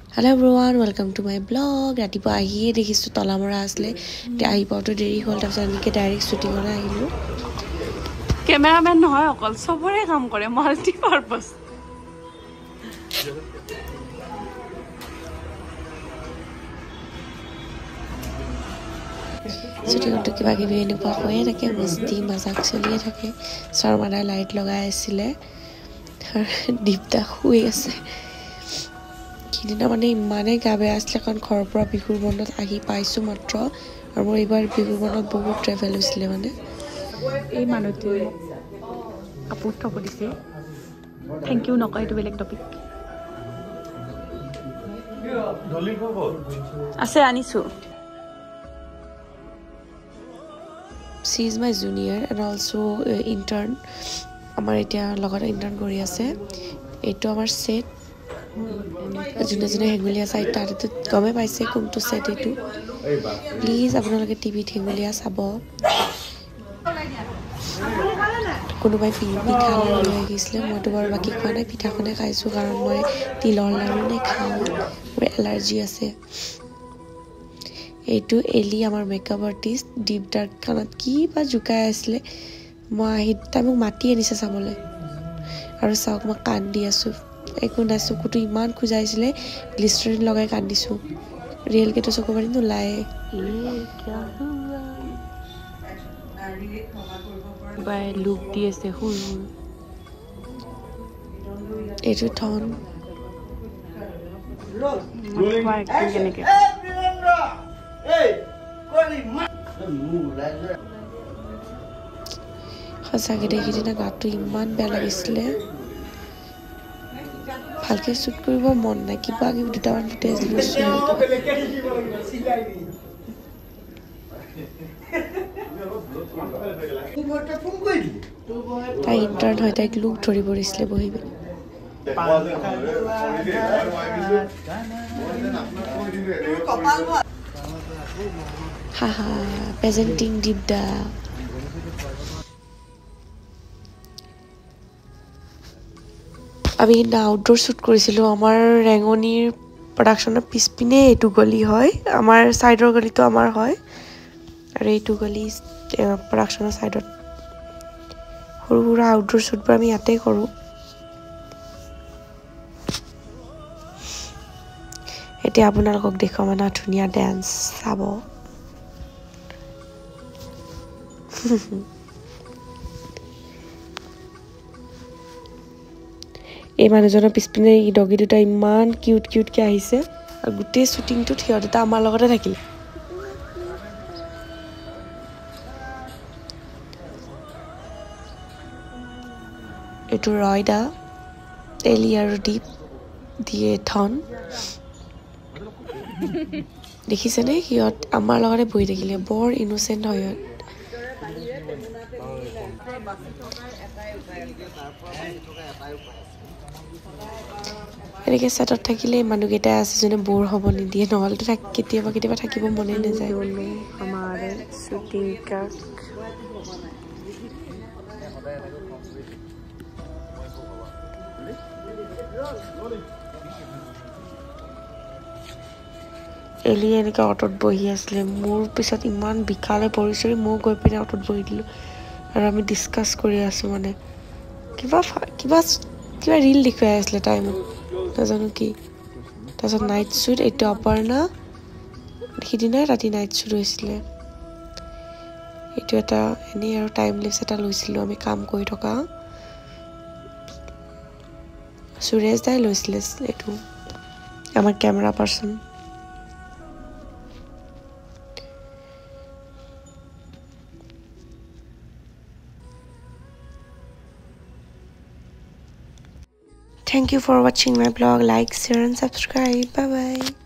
Hello everyone, welcome to my blog. ৰাতিপুৱা আহিয়ে দেখিছোঁ তলামৰা আছিলে আহি পাওঁতে দেৰি হ'ল তাৰপিছত এনেকৈ ডাইৰেক্ট শ্বুটিঙলৈ আহিলোঁ কেমেৰামেন নহয় অকল চবৰে কাম কৰে মাল্টি পাৰপাছ শ্বুটিঙতো কিবা কিবি এনেকুৱা হৈয়ে থাকে মস্তি মাজাক চলিয়ে থাকে শৰ্মাদাই লাইট লগাই আছিলে দীপদা শুই আছে সিদিনা মানে ইমানেই গা বেয়া আছিলে কাৰণ ঘৰৰ পৰা বিহুৰ বন্ধত আহি পাইছোঁ মাত্ৰ আৰু মোৰ এইবাৰ বিহুৰ বন্ধত বহুত ট্ৰেভেল হৈছিলে মানে এই মানুহটোৱে কাপোৰ থব দিছে থেংক ইউ নকয় এইটো বেলেগ টপিক আছে আনিছোঁ She is my junior and also intern. আমাৰ এতিয়া লগত ইণ্টাৰ্ণ কৰি আছে এইটো আমাৰ সেট যোনে যোনে হেঙুলীয়া চাই তাত গমে পাইছে কোনটো সেট এইটো প্লিজ আপোনালোকে টিভিত হেঙুলীয়া চাব কোনোবাই পিঠা লাড়ু লৈ আহিছিলে মইতো বাৰু বাকী খোৱা নাই পিঠাখনে খাইছোঁ কাৰণ মই তিলৰ লাড়ু নেখাওঁ মোৰ এলাৰ্জি আছে এইটো এলি আমাৰ মেকআপ আৰ্টিষ্ট দীপদাৰ কাণত কি বা জুকাই আছিলে মই আহি তাই মোক মাতি আনিছে চাবলৈ আৰু চাওক মই কান্দি আছোঁ একো নাই চকুটো ইমান খোজাইছিলে গ্লিষ্টাৰিন লগাই কান্দিছোঁ ৰিয়েলকেতো চকু পানী নোলায়ে বাই লুক দি আছে হুৰ হুৰ এইটো থন কেনেকৈ সঁচাকৈ দেখি দিনা গাটো ইমান বেয়া লাগিছিলে ভালকৈ শ্বুট কৰিব মন নাই কিবা কিবি দুটামান ফুটেজ লৈছোঁ তাই ইণ্টাৰ্ণ হয় তাইক লুক ধৰিব দিছিলে বহি পিনে হাহা প্ৰেজেণ্টিং দীপদা আমি সিদিনা আউটডোৰ শ্বুট কৰিছিলোঁ আমাৰ ৰেঙনিৰ প্ৰডাকশ্যনৰ পিছপিনে এইটো গলি হয় আমাৰ ছাইডৰ গলিটো আমাৰ হয় আৰু এইটো গলি প্ৰডাকশ্যনৰ ছাইডত সৰু সুৰা আউটডোৰ শ্বুটবোৰ আমি ইয়াতে কৰোঁ এতিয়া আপোনালোকক দেখুৱাম মানে ধুনীয়া ডেন্স চাব এই মানুহজনৰ পিছপিনে এই ডগী দুটা ইমান কিউটকৈ আহিছে আৰু গোটেই শ্বুটিংটোত সিহঁত দুটা আমাৰ লগতে থাকিলে এইটো ৰয়দা এলি আৰু দীপ দিয়ে থন দেখিছেনে সিহঁত আমাৰ লগতে বহি থাকিলে বৰ ইনচেণ্ট হয় সিহঁত এনেকৈ ছেটত থাকিলে মানুহকেইটা আছে যোনে বৰ হ'ব নিদিয়ে নহ'লেতো কেতিয়াবা থাকিব মনে নাযায় এলি এনেকৈ অটত বহি আছিলে মোৰ পিছত ইমান বিষালে পৰিছে মই গৈ পিনে অটত বহি দিলোঁ আৰু আমি ডিছকাছ কৰি আছোঁ মানে কিবা ৰীল দেখুৱাই আছিলে তাই মোক নাজানো কি তাৰপিছত নাইট শ্বুট এইটো অপৰ্ণা সিদিনাই ৰাতি নাইট শ্বুট হৈছিলে এইটো এটা এনেই আৰু টাইম লেপছ এটা লৈছিলোঁ আমি কাম কৰি থকা সুৰেশ দাই লৈছিলে এইটো আমাৰ camera person Thank you for watching my blog. Like, share and subscribe. Bye bye.